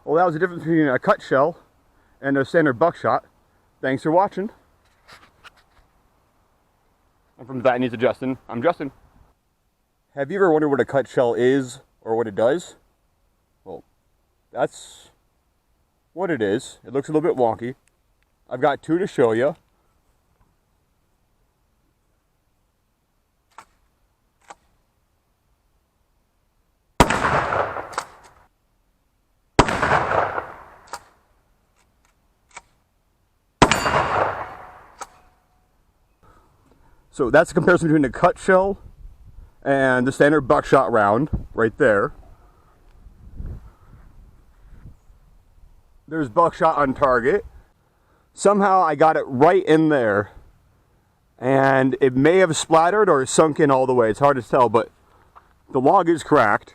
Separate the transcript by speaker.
Speaker 1: Well, that was the difference between a cut shell and a standard buckshot. Thanks for watching. And from That Needs Adjusting, I'm Justin. Have you ever wondered what a cut shell is or what it does? Well, that's what it is. It looks a little bit wonky. I've got two to show you. So that's the comparison between the cut shell and the standard buckshot round right there. There's buckshot on target. Somehow I got it right in there, and it may have splattered or sunk in all the way. It's hard to tell, but the log is cracked.